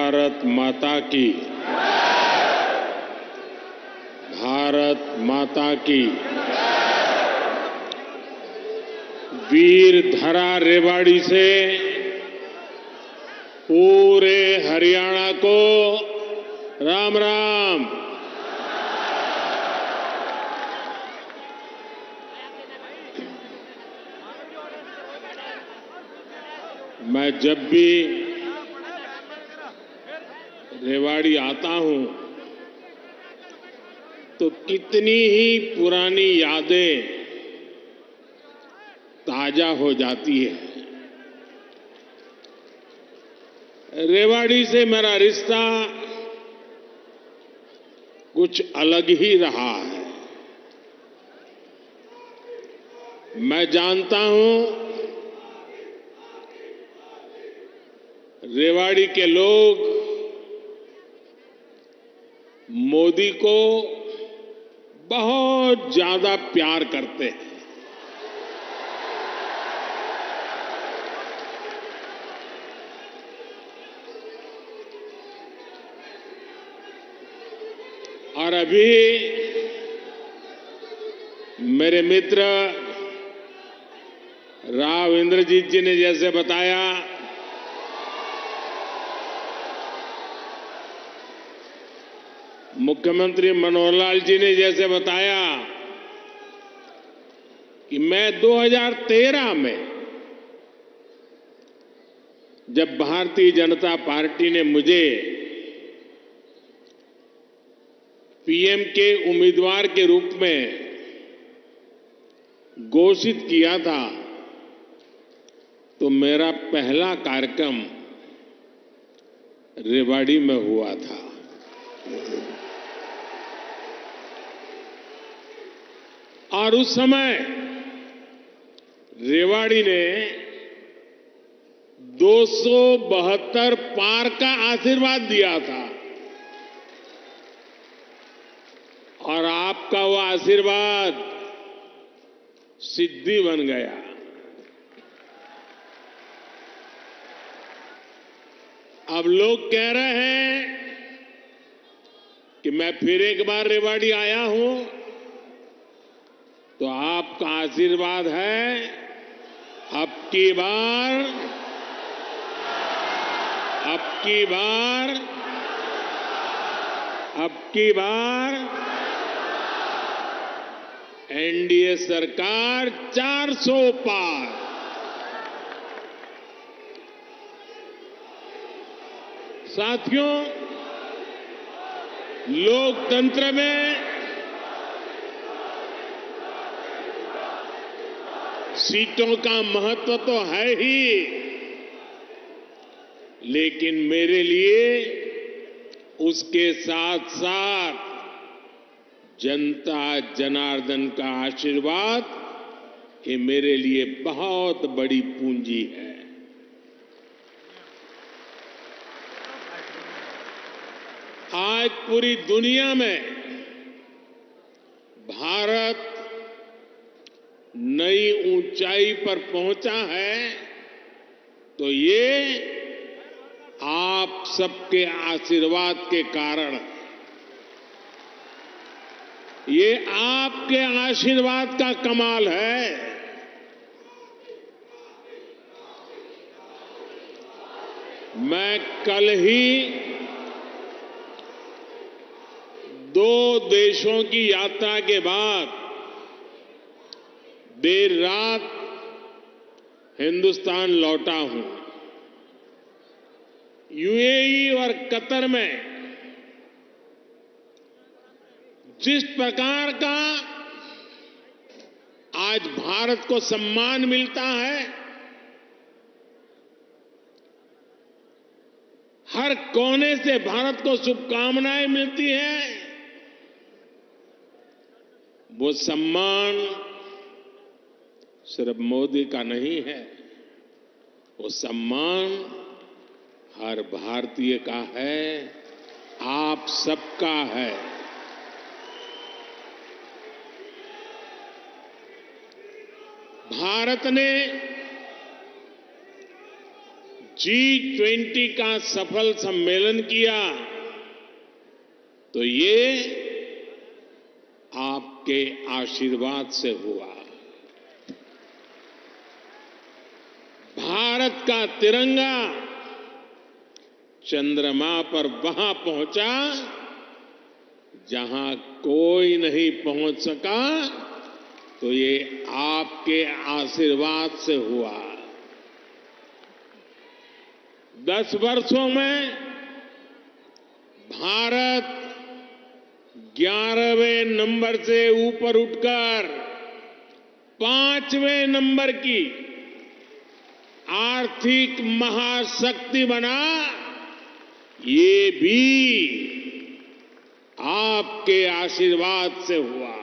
भारत माता की, भारत माता की। वीर धरा रेवाड़ी से पूरे हरियाणा को राम राम। मैं जब भी रेवाड़ी आता हूं तो कितनी ही पुरानी यादें ताजा हो जाती है। रेवाड़ी से मेरा रिश्ता कुछ अलग ही रहा है। मैं जानता हूं रेवाड़ी के लोग मोदी को बहुत ज्यादा प्यार करते हैं। और अभी मेरे मित्र राव इंद्रजीत जी ने जैसे बताया, मुख्यमंत्री मनोहर लाल जी ने जैसे बताया कि मैं 2013 में जब भारतीय जनता पार्टी ने मुझे पीएम के उम्मीदवार के रूप में घोषित किया था तो मेरा पहला कार्यक्रम रेवाड़ी में हुआ था। और उस समय रेवाड़ी ने 272 पार का आशीर्वाद दिया था और आपका वो आशीर्वाद सिद्धि बन गया। अब लोग कह रहे हैं कि मैं फिर एक बार रेवाड़ी आया हूं तो आपका आशीर्वाद है अब की बार एनडीए सरकार 400 पार। साथियों, लोकतंत्र में सीटों का महत्व तो है ही, लेकिन मेरे लिए उसके साथ साथ जनता जनार्दन का आशीर्वाद ये मेरे लिए बहुत बड़ी पूंजी है। आज पूरी दुनिया में भारत नई ऊंचाई पर पहुंचा है तो ये आप सबके आशीर्वाद के कारण, ये आपके आशीर्वाद का कमाल है। मैं कल ही 2 देशों की यात्रा के बाद देर रात हिंदुस्तान लौटा हूं। यूएई और कतर में जिस प्रकार का आज भारत को सम्मान मिलता है, हर कोने से भारत को शुभकामनाएं मिलती हैं, वो सम्मान सिर्फ मोदी का नहीं है, वो सम्मान हर भारतीय का है, आप सबका है। भारत ने G20 का सफल सम्मेलन किया तो ये आपके आशीर्वाद से हुआ। भारत का तिरंगा चंद्रमा पर वहां पहुंचा जहां कोई नहीं पहुंच सका, तो ये आपके आशीर्वाद से हुआ। 10 वर्षों में भारत 11वें नंबर से ऊपर उठकर 5वें नंबर की आर्थिक महाशक्ति बना, ये भी आपके आशीर्वाद से हुआ।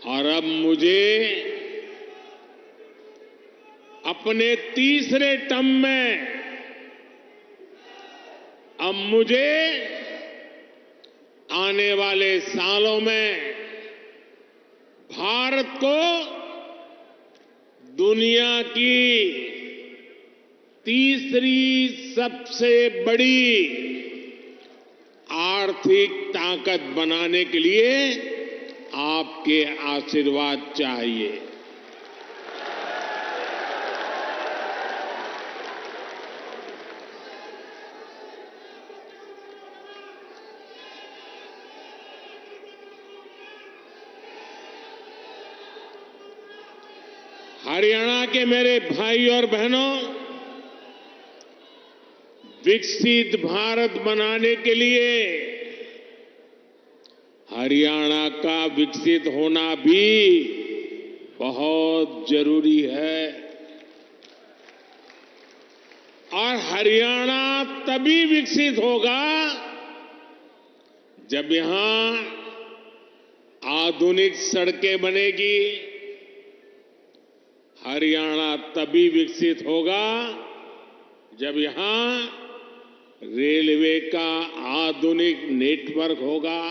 और अब मुझे अपने तीसरे टर्म में आने वाले सालों में भारत को दुनिया की तीसरी सबसे बड़ी आर्थिक ताकत बनाने के लिए आपके आशीर्वाद चाहिए। हरियाणा के मेरे भाई और बहनों, विकसित भारत बनाने के लिए हरियाणा का विकसित होना भी बहुत जरूरी है। और हरियाणा तभी विकसित होगा जब यहां आधुनिक सड़कें बनेगी। हरियाणा तभी विकसित होगा जब यहां रेलवे का आधुनिक नेटवर्क होगा।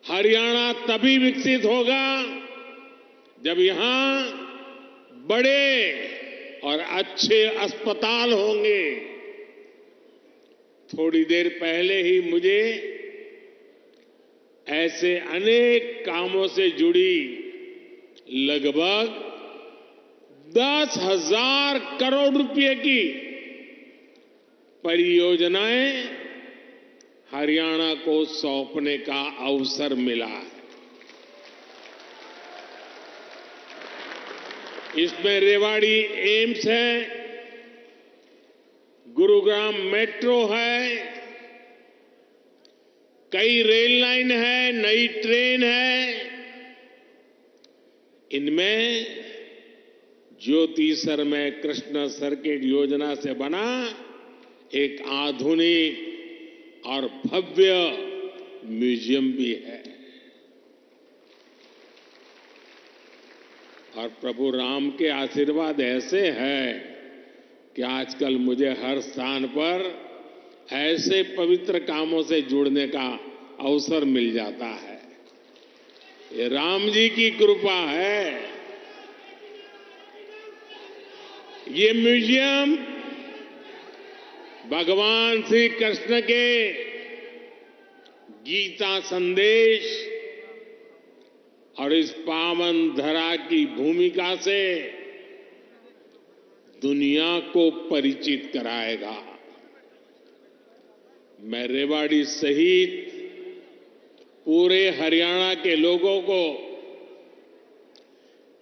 हरियाणा तभी विकसित होगा जब यहां बड़े और अच्छे अस्पताल होंगे। थोड़ी देर पहले ही मुझे ऐसे अनेक कामों से जुड़ी लगभग 10,000 करोड़ रुपए की परियोजनाएं हरियाणा को सौंपने का अवसर मिला है। इसमें रेवाड़ी एम्स है, गुरुग्राम मेट्रो है, कई रेल लाइन है, नई ट्रेन है। इनमें ज्योति सरमय कृष्ण सर्किट योजना से बना एक आधुनिक और भव्य म्यूजियम भी है। और प्रभु राम के आशीर्वाद ऐसे हैं कि आजकल मुझे हर स्थान पर ऐसे पवित्र कामों से जुड़ने का अवसर मिल जाता है। ये राम जी की कृपा है। ये म्यूजियम भगवान श्री कृष्ण के गीता संदेश और इस पावन धरा की भूमिका से दुनिया को परिचित कराएगा। मैं रेवाड़ी सहित पूरे हरियाणा के लोगों को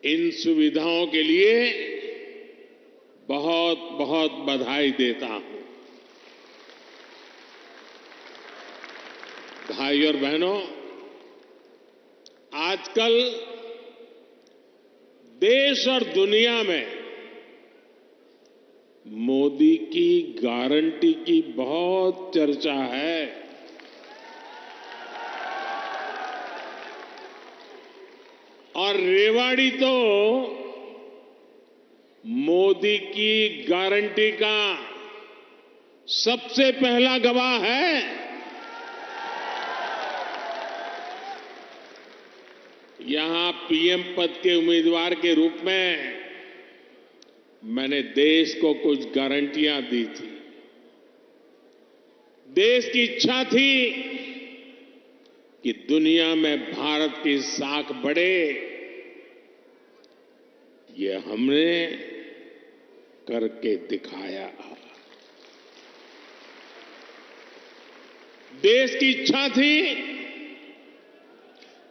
इन सुविधाओं के लिए बहुत बहुत बधाई देता हूं। भाई और बहनों, आजकल देश और दुनिया में मोदी की गारंटी की बहुत चर्चा है। और रेवाड़ी तो मोदी की गारंटी का सबसे पहला गवाह है। यहां पीएम पद के उम्मीदवार के रूप में मैंने देश को कुछ गारंटियां दी थी। देश की इच्छा थी कि दुनिया में भारत की साख बढ़े। ये हमने करके दिखाया। देश की इच्छा थी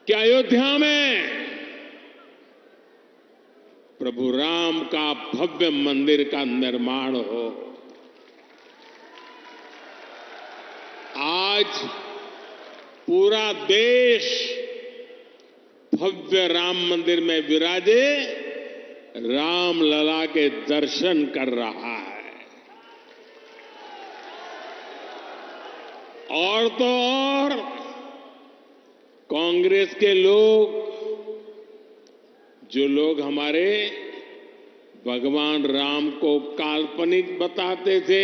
कि अयोध्या में प्रभु राम का भव्य मंदिर का निर्माण हो। आज पूरा देश भव्य राम मंदिर में विराजे रामलला के दर्शन कर रहा है। और तो और कांग्रेस के लोग, जो लोग हमारे भगवान राम को काल्पनिक बताते थे,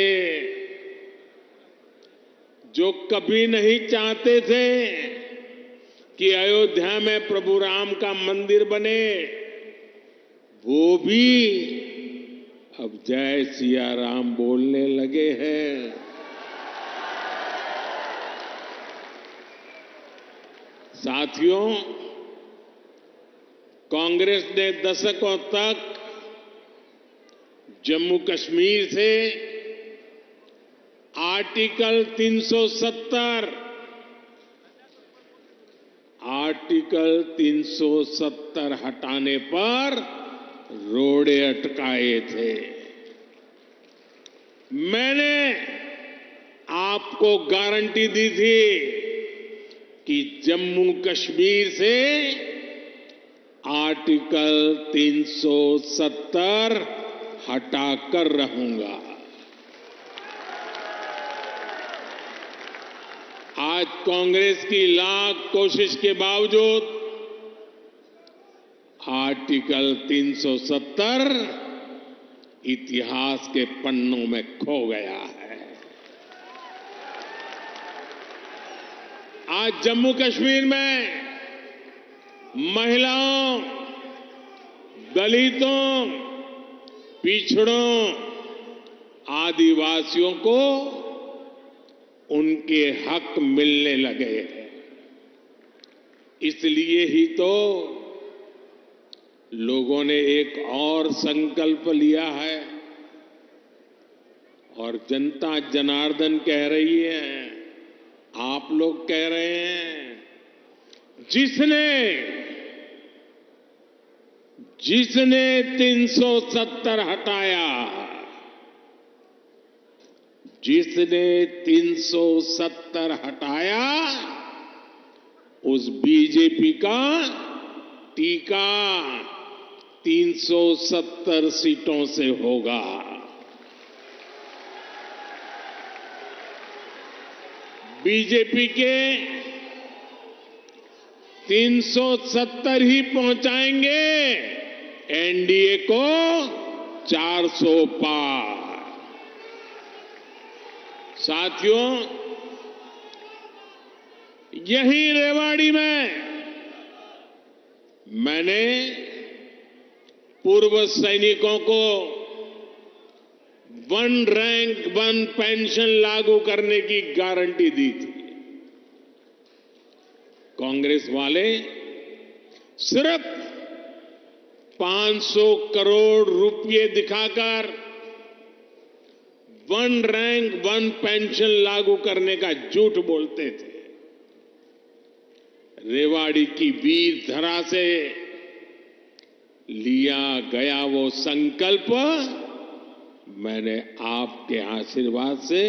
जो कभी नहीं चाहते थे कि अयोध्या में प्रभु राम का मंदिर बने, वो भी अब जय सिया राम बोलने लगे हैं। साथियों, कांग्रेस ने दशकों तक जम्मू कश्मीर से आर्टिकल 370 हटाने पर रोड़े अटकाए थे। मैंने आपको गारंटी दी थी कि जम्मू कश्मीर से आर्टिकल 370 हटाकर रहूंगा। आज कांग्रेस की लाख कोशिश के बावजूद आर्टिकल 370 इतिहास के पन्नों में खो गया है। आज जम्मू कश्मीर में महिलाओं, दलितों, पिछड़ों, आदिवासियों को उनके हक मिलने लगे हैं। इसलिए ही तो लोगों ने एक और संकल्प लिया है और जनता जनार्दन कह रही है, आप लोग कह रहे हैं, जिसने 370 हटाया, जिसने 370 हटाया, उस बीजेपी का टीका 370 सीटों से होगा। बीजेपी के 370 ही पहुंचाएंगे एनडीए को 400 पार। साथियों, यही रेवाड़ी में मैंने पूर्व सैनिकों को 1 रैंक 1 पेंशन लागू करने की गारंटी दी थी। कांग्रेस वाले सिर्फ 500 करोड़ रुपए दिखाकर 1 रैंक 1 पेंशन लागू करने का झूठ बोलते थे। रेवाड़ी की वीर धरा से लिया गया वो संकल्प मैंने आपके आशीर्वाद से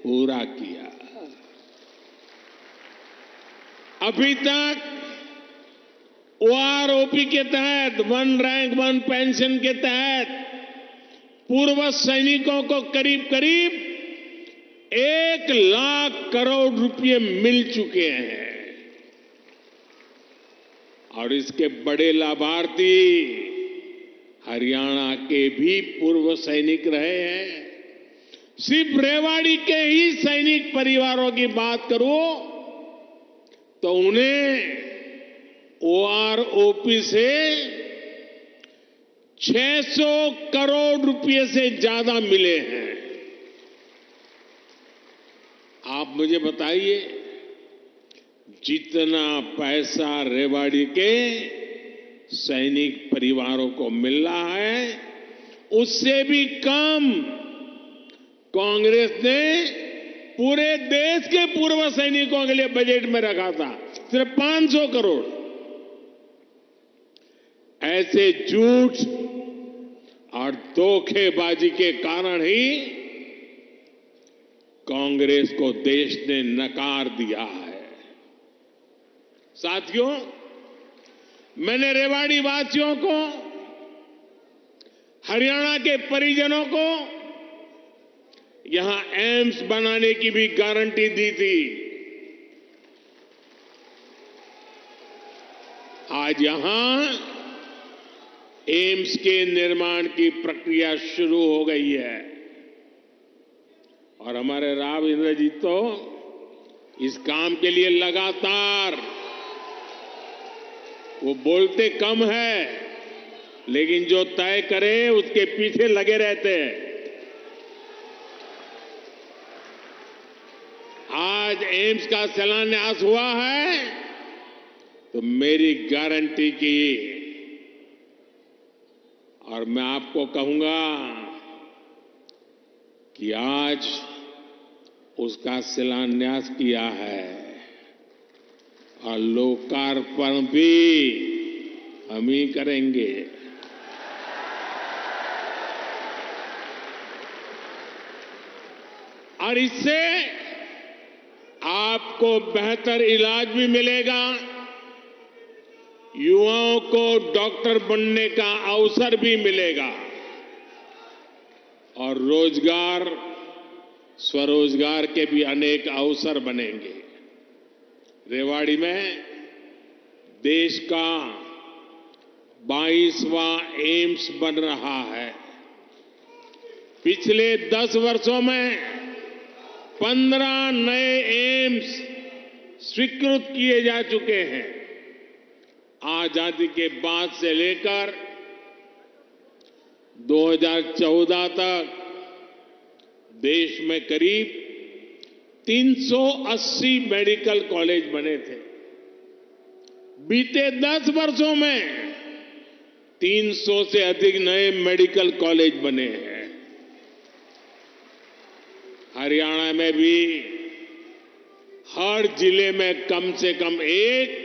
पूरा किया। अभी तक ओआरओपी के तहत 1 रैंक 1 पेंशन के तहत पूर्व सैनिकों को करीब करीब 1 लाख करोड़ रुपए मिल चुके हैं और इसके बड़े लाभार्थी हरियाणा के भी पूर्व सैनिक रहे हैं। सिर्फ रेवाड़ी के ही सैनिक परिवारों की बात करूं तो उन्हें ओआरओपी से 600 करोड़ रुपए से ज्यादा मिले हैं। आप मुझे बताइए, जितना पैसा रेवाड़ी के सैनिक परिवारों को मिल रहा है, उससे भी कम कांग्रेस ने पूरे देश के पूर्व सैनिकों के लिए बजट में रखा था, सिर्फ 500 करोड़। ऐसे झूठ और धोखेबाजी के कारण ही कांग्रेस को देश ने नकार दिया है। साथियों, मैंने रेवाड़ी वासियों को, हरियाणा के परिजनों को यहां एम्स बनाने की भी गारंटी दी थी। आज यहां एम्स के निर्माण की प्रक्रिया शुरू हो गई है और हमारे राव इंद्रजीत तो इस काम के लिए लगातार, वो बोलते कम है लेकिन जो तय करे उसके पीछे लगे रहते हैं। आज एम्स का शिलान्यास हुआ है तो मेरी गारंटी की, और मैं आपको कहूंगा कि आज उसका शिलान्यास किया है और लोकार्पण भी हम ही करेंगे। और इससे आपको बेहतर इलाज भी मिलेगा, युवाओं को डॉक्टर बनने का अवसर भी मिलेगा और रोजगार, स्वरोजगार के भी अनेक अवसर बनेंगे। रेवाड़ी में देश का 22वां एम्स बन रहा है। पिछले 10 वर्षों में 15 नए एम्स स्वीकृत किए जा चुके हैं। आजादी के बाद से लेकर 2014 तक देश में करीब 380 मेडिकल कॉलेज बने थे। बीते 10 वर्षों में 300 से अधिक नए मेडिकल कॉलेज बने हैं। हरियाणा में भी हर जिले में कम से कम एक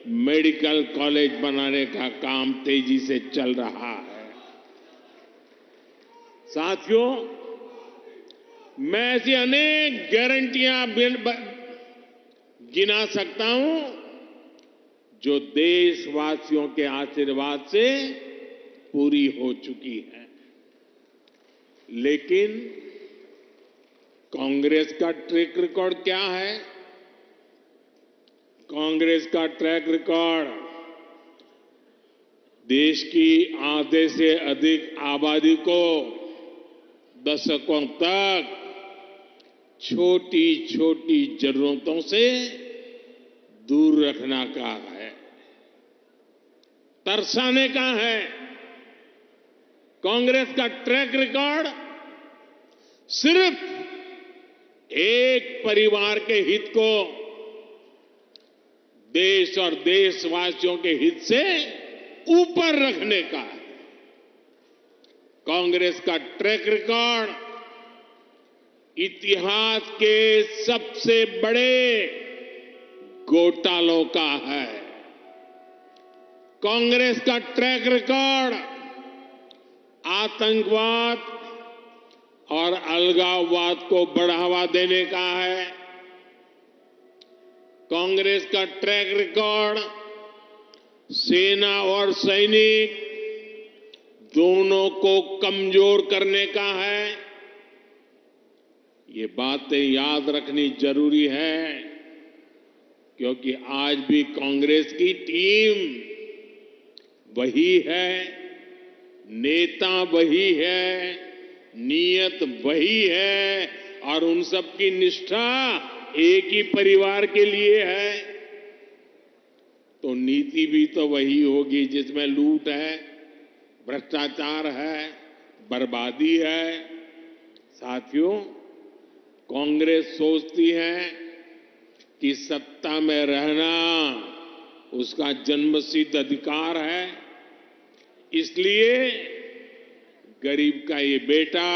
मेडिकल कॉलेज बनाने का काम तेजी से चल रहा है। साथियों, मैं ऐसी अनेक गारंटियां गिना सकता हूं जो देशवासियों के आशीर्वाद से पूरी हो चुकी है। लेकिन कांग्रेस का ट्रैक रिकॉर्ड क्या है? कांग्रेस का ट्रैक रिकॉर्ड देश की आधे से अधिक आबादी को दशकों तक छोटी छोटी जरूरतों से दूर रखना का है, तरसाने का है। कांग्रेस का ट्रैक रिकॉर्ड सिर्फ एक परिवार के हित को देश और देशवासियों के हित से ऊपर रखने का है। कांग्रेस का ट्रैक रिकॉर्ड इतिहास के सबसे बड़े घोटालों का है। कांग्रेस का ट्रैक रिकॉर्ड आतंकवाद और अलगाववाद को बढ़ावा देने का है। कांग्रेस का ट्रैक रिकॉर्ड सेना और सैनिक दोनों को कमजोर करने का है। ये बातें याद रखनी जरूरी है क्योंकि आज भी कांग्रेस की टीम वही है, नेता वही है, नीयत वही है और उन सब की निष्ठा एक ही परिवार के लिए है। तो नीति भी तो वही होगी जिसमें लूट है, भ्रष्टाचार है, बर्बादी है। साथियों, कांग्रेस सोचती है कि सत्ता में रहना उसका जन्मसिद्ध अधिकार है, इसलिए गरीब का ये बेटा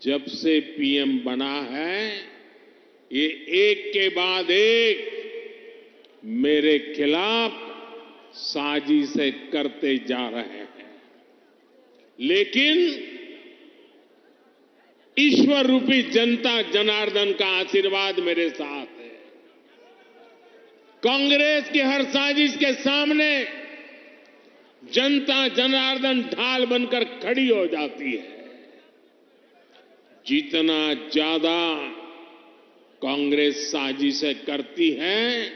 जब से पीएम बना है, ये एक के बाद एक मेरे खिलाफ साजिशें करते जा रहे हैं। लेकिन ईश्वर रूपी जनता जनार्दन का आशीर्वाद मेरे साथ है। कांग्रेस की हर साजिश के सामने जनता जनार्दन ढाल बनकर खड़ी हो जाती है। जितना ज्यादा कांग्रेस साजिशें करती है,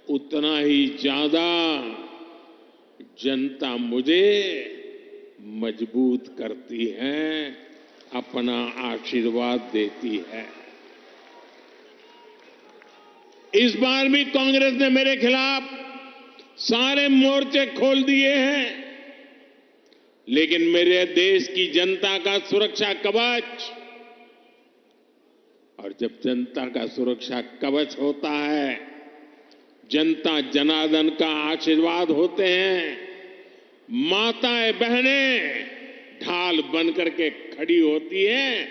उतना ही ज्यादा जनता मुझे मजबूत करती है, अपना आशीर्वाद देती है। इस बार भी कांग्रेस ने मेरे खिलाफ सारे मोर्चे खोल दिए हैं, लेकिन मेरे देश की जनता का सुरक्षा कवच, और जब जनता का सुरक्षा कवच होता है, जनता जनार्दन का आशीर्वाद होते हैं, माताएं बहनें ढाल बनकर के खड़ी होती हैं,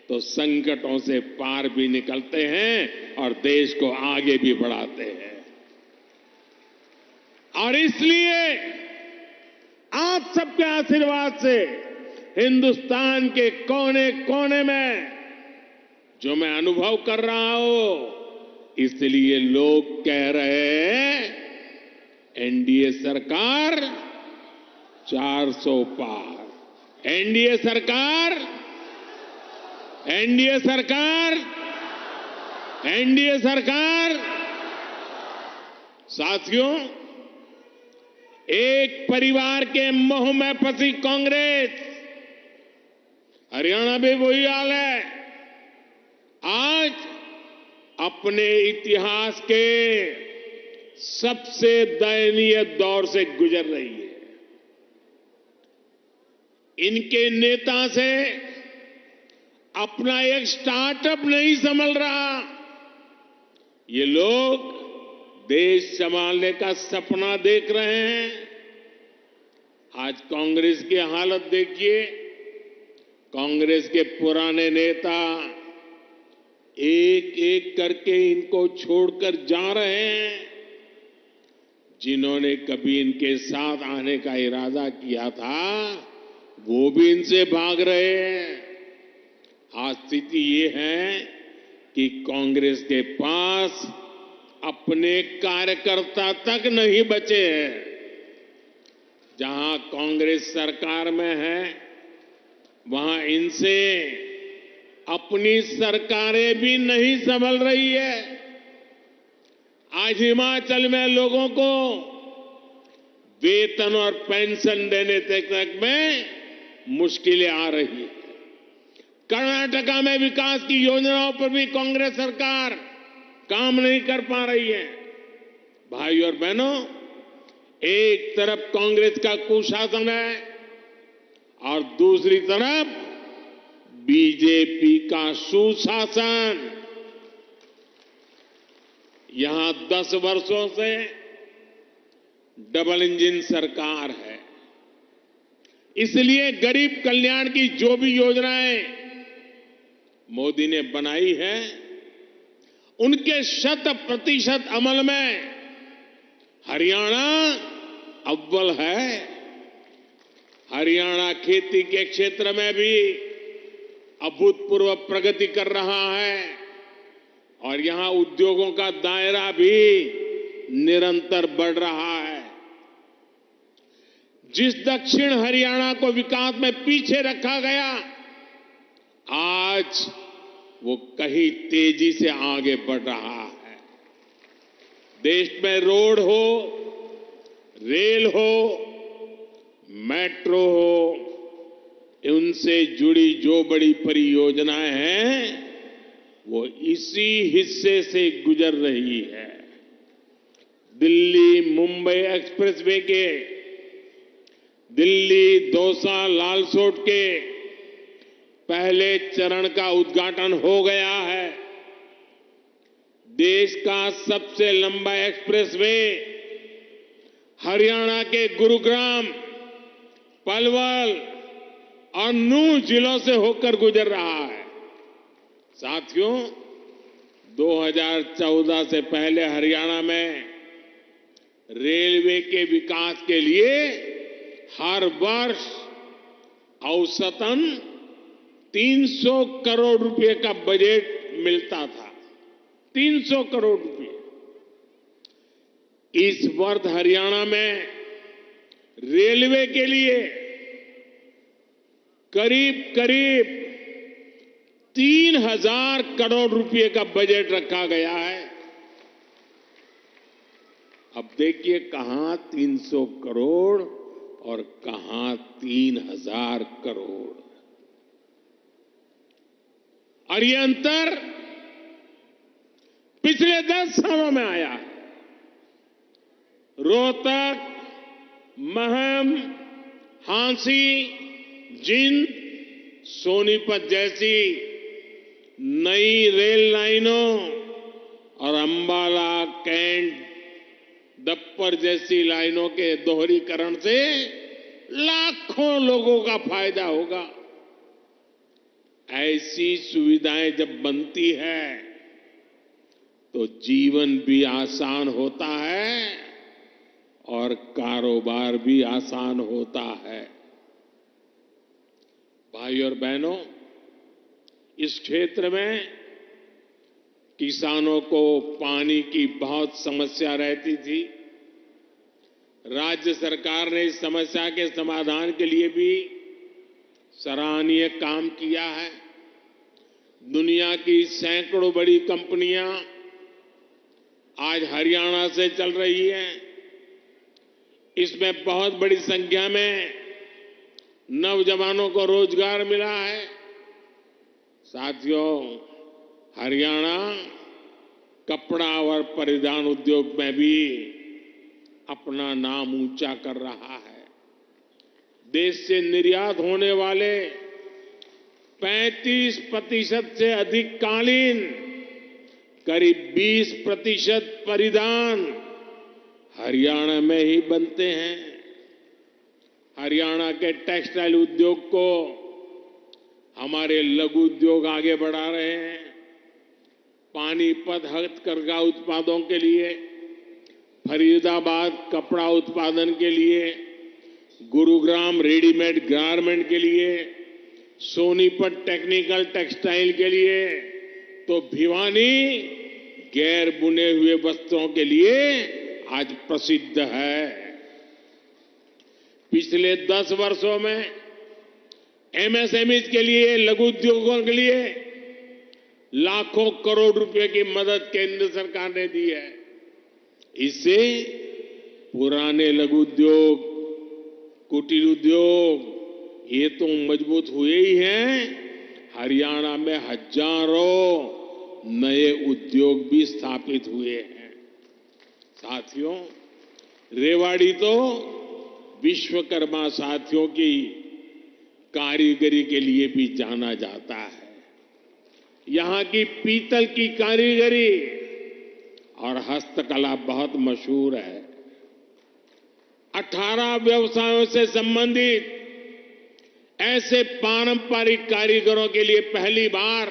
तो संकटों से पार भी निकलते हैं और देश को आगे भी बढ़ाते हैं। और इसलिए आप सबके आशीर्वाद से हिंदुस्तान के कोने कोने में जो मैं अनुभव कर रहा हूं, इसलिए लोग कह रहे हैं एनडीए सरकार 400 पार, एनडीए सरकार, एनडीए सरकार, एनडीए सरकार। साथियों, एक परिवार के मोह में फंसी कांग्रेस, हरियाणा में वही हाल है, आज अपने इतिहास के सबसे दयनीय दौर से गुजर रही है। इनके नेता से अपना एक स्टार्टअप नहीं संभल रहा। ये लोग देश संभालने का सपना देख रहे हैं। आज कांग्रेस की हालत देखिए, कांग्रेस के पुराने नेता एक एक करके इनको छोड़कर जा रहे हैं। जिन्होंने कभी इनके साथ आने का इरादा किया था, वो भी इनसे भाग रहे हैं। आज स्थिति ये है कि कांग्रेस के पास अपने कार्यकर्ता तक नहीं बचे हैं। जहां कांग्रेस सरकार में है, वहां इनसे अपनी सरकारें भी नहीं संभल रही है। आज हिमाचल में लोगों को वेतन और पेंशन देने तक में मुश्किलें आ रही है। कर्नाटका में विकास की योजनाओं पर भी कांग्रेस सरकार काम नहीं कर पा रही है। भाई और बहनों, एक तरफ कांग्रेस का कुशासन है और दूसरी तरफ बीजेपी का सुशासन। यहां 10 वर्षों से डबल इंजन सरकार है, इसलिए गरीब कल्याण की जो भी योजनाएं मोदी ने बनाई है, उनके 100% अमल में हरियाणा अव्वल है। हरियाणा खेती के क्षेत्र में भी अभूतपूर्व प्रगति कर रहा है और यहां उद्योगों का दायरा भी निरंतर बढ़ रहा है। जिस दक्षिण हरियाणा को विकास में पीछे रखा गया, आज वो कहीं तेजी से आगे बढ़ रहा है। देश में रोड हो, रेल हो, मेट्रो हो, उनसे जुड़ी जो बड़ी परियोजनाएं हैं, वो इसी हिस्से से गुजर रही है। दिल्ली मुंबई एक्सप्रेसवे के, दिल्ली दौसा लालसोट के पहले चरण का उद्घाटन हो गया है। देश का सबसे लंबा एक्सप्रेसवे हरियाणा के गुरुग्राम, पलवल और नूंह जिलों से होकर गुजर रहा है। साथियों, 2014 से पहले हरियाणा में रेलवे के विकास के लिए हर वर्ष औसतन 300 करोड़ रुपए का बजट मिलता था। 300 करोड़ रुपए। इस वर्ष हरियाणा में रेलवे के लिए करीब करीब 3000 करोड़ रुपए का बजट रखा गया है। अब देखिए कहां 300 करोड़ और कहां 3000 करोड़, और ये अंतर पिछले 10 सालों में आया है। रोहतक, महम, हांसी, जिंद, सोनीपत जैसी नई रेल लाइनों और अंबाला, कैंट, दप्पर जैसी लाइनों के दोहरीकरण से लाखों लोगों का फायदा होगा। ऐसी सुविधाएं जब बनती है तो जीवन भी आसान होता है और कारोबार भी आसान होता है। भाई और बहनों, इस क्षेत्र में किसानों को पानी की बहुत समस्या रहती थी। राज्य सरकार ने इस समस्या के समाधान के लिए भी सराहनीय काम किया है। दुनिया की सैकड़ों बड़ी कंपनियां आज हरियाणा से चल रही हैं। इसमें बहुत बड़ी संख्या में नौजवानों को रोजगार मिला है। साथियों, हरियाणा कपड़ा और परिधान उद्योग में भी अपना नाम ऊंचा कर रहा है। देश से निर्यात होने वाले 35% से अधिक कालीन, करीब 20% परिधान हरियाणा में ही बनते हैं। हरियाणा के टेक्सटाइल उद्योग को हमारे लघु उद्योग आगे बढ़ा रहे हैं। पानीपत हथकरघा उत्पादों के लिए, फरीदाबाद कपड़ा उत्पादन के लिए, गुरुग्राम रेडीमेड गारमेंट के लिए, सोनीपत टेक्निकल टेक्सटाइल के लिए, तो भिवानी गैर बुने हुए वस्त्रों के लिए आज प्रसिद्ध है। पिछले 10 वर्षों में एमएसएमई के लिए, लघु उद्योगों के लिए लाखों करोड़ रुपए की मदद केंद्र सरकार ने दी है। इससे पुराने लघु उद्योग, कुटीर उद्योग ये तो मजबूत हुए ही हैं, हरियाणा में हजारों नए उद्योग भी स्थापित हुए हैं। साथियों, रेवाड़ी तो विश्वकर्मा साथियों की कारीगरी के लिए भी जाना जाता है। यहां की पीतल की कारीगरी और हस्तकला बहुत मशहूर है। 18 व्यवसायों से संबंधित ऐसे पारंपरिक कारीगरों के लिए पहली बार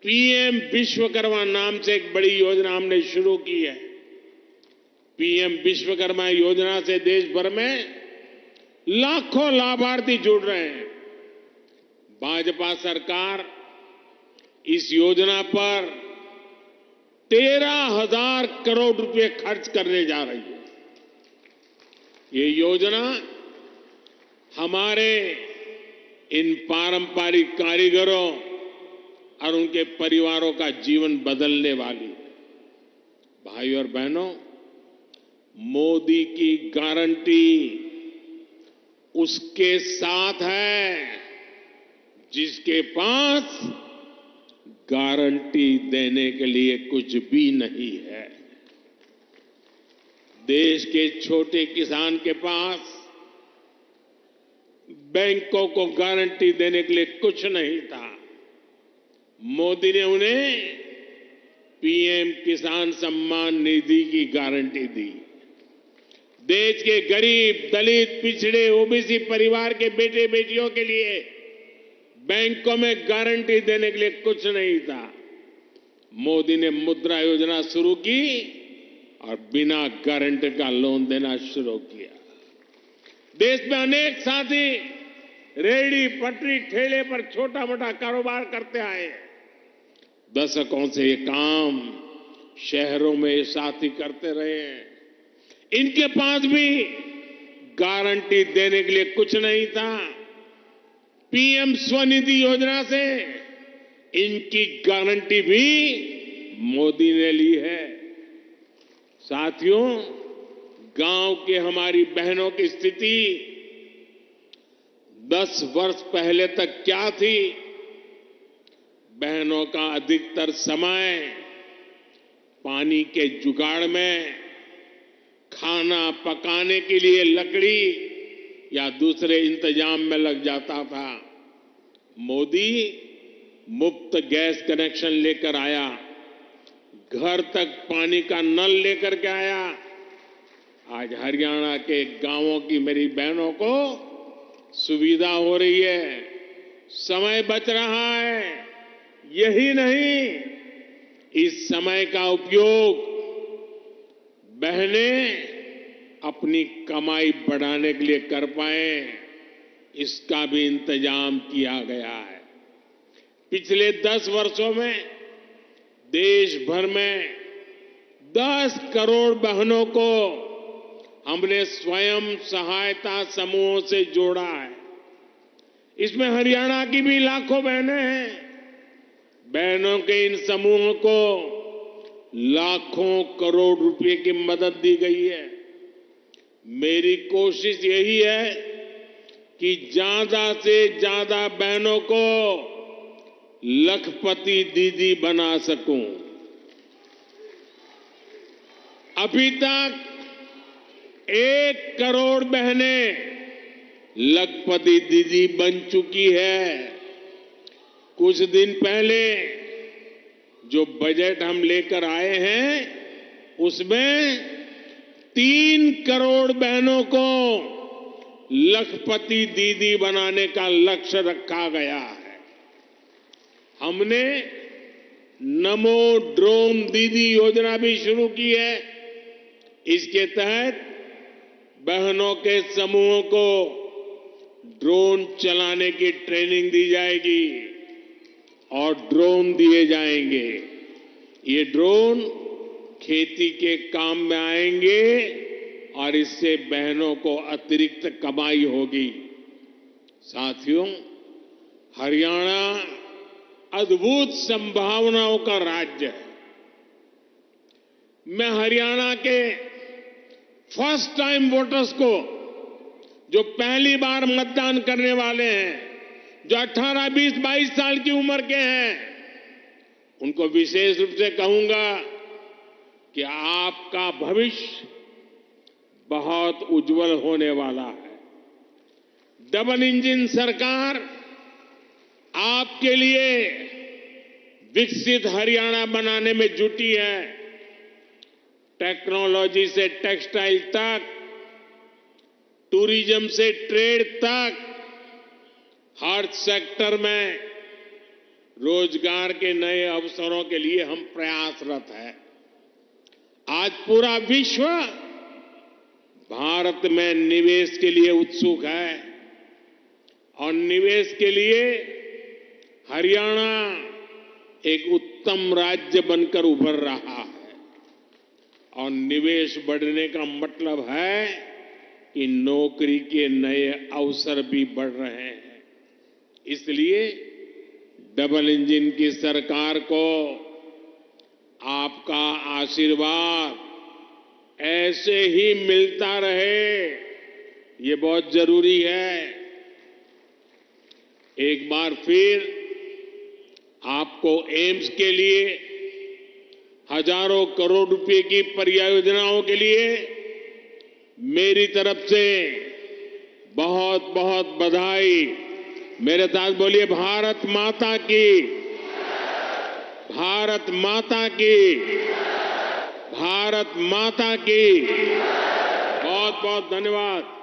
पीएम विश्वकर्मा नाम से एक बड़ी योजना हमने शुरू की है। पीएम विश्वकर्मा योजना से देश भर में लाखों लाभार्थी जुड़ रहे हैं। भाजपा सरकार इस योजना पर 13,000 करोड़ रुपए खर्च करने जा रही है। ये योजना हमारे इन पारंपरिक कारीगरों और उनके परिवारों का जीवन बदलने वाली है। भाई और बहनों, मोदी की गारंटी उसके साथ है जिसके पास गारंटी देने के लिए कुछ भी नहीं है। देश के छोटे किसान के पास बैंकों को गारंटी देने के लिए कुछ नहीं था। मोदी ने उन्हें पीएम किसान सम्मान निधि की गारंटी दी। देश के गरीब, दलित, पिछड़े, ओबीसी परिवार के बेटे बेटियों के लिए बैंकों में गारंटी देने के लिए कुछ नहीं था। मोदी ने मुद्रा योजना शुरू की और बिना गारंटी का लोन देना शुरू किया। देश में अनेक साथी रेहड़ी, पटरी, ठेले पर छोटा मोटा कारोबार करते आए। दशकों से ये काम शहरों में ये साथी करते रहे हैं। इनके पास भी गारंटी देने के लिए कुछ नहीं था। पीएम स्वनिधि योजना से इनकी गारंटी भी मोदी ने ली है। साथियों, गांव के हमारी बहनों की स्थिति 10 वर्ष पहले तक क्या थी? बहनों का अधिकतर समय पानी के जुगाड़ में, खाना पकाने के लिए लकड़ी या दूसरे इंतजाम में लग जाता था। मोदी मुफ्त गैस कनेक्शन लेकर आया, घर तक पानी का नल लेकर के आया। आज हरियाणा के गांवों की मेरी बहनों को सुविधा हो रही है, समय बच रहा है। यही नहीं, इस समय का उपयोग बहनें अपनी कमाई बढ़ाने के लिए कर पाए, इसका भी इंतजाम किया गया है। पिछले 10 वर्षों में देश भर में 10 करोड़ बहनों को हमने स्वयं सहायता समूहों से जोड़ा है। इसमें हरियाणा की भी लाखों बहनें हैं। बहनों के इन समूहों को लाखों करोड़ रुपए की मदद दी गई है। मेरी कोशिश यही है कि ज्यादा से ज्यादा बहनों को लखपति दीदी बना सकूं। अभी तक 1 करोड़ बहनें लखपति दीदी बन चुकी है। कुछ दिन पहले जो बजट हम लेकर आए हैं, उसमें 3 करोड़ बहनों को लखपति दीदी बनाने का लक्ष्य रखा गया है। हमने नमो ड्रोन दीदी योजना भी शुरू की है। इसके तहत बहनों के समूहों को ड्रोन चलाने की ट्रेनिंग दी जाएगी और ड्रोन दिए जाएंगे। ये ड्रोन खेती के काम में आएंगे और इससे बहनों को अतिरिक्त कमाई होगी। साथियों, हरियाणा अद्भुत संभावनाओं का राज्य है। मैं हरियाणा के फर्स्ट टाइम वोटर्स को, जो पहली बार मतदान करने वाले हैं, जो 18, 20, 22 साल की उम्र के हैं, उनको विशेष रूप से कहूंगा कि आपका भविष्य बहुत उज्जवल होने वाला है। डबल इंजन सरकार आपके लिए विकसित हरियाणा बनाने में जुटी है। टेक्नोलॉजी से टेक्सटाइल तक, टूरिज्म से ट्रेड तक, हर सेक्टर में रोजगार के नए अवसरों के लिए हम प्रयासरत हैं। आज पूरा विश्व भारत में निवेश के लिए उत्सुक है और निवेश के लिए हरियाणा एक उत्तम राज्य बनकर उभर रहा है। और निवेश बढ़ने का मतलब है कि नौकरी के नए अवसर भी बढ़ रहे हैं। इसलिए डबल इंजन की सरकार को आपका आशीर्वाद ऐसे ही मिलता रहे, ये बहुत जरूरी है। एक बार फिर आपको एम्स के लिए हजारों करोड़ रुपए की परियोजनाओं के लिए मेरी तरफ से बहुत बहुत बधाई। मेरे साथ बोलिए, भारत माता की, भारत माता की, भारत माता की। बहुत बहुत धन्यवाद।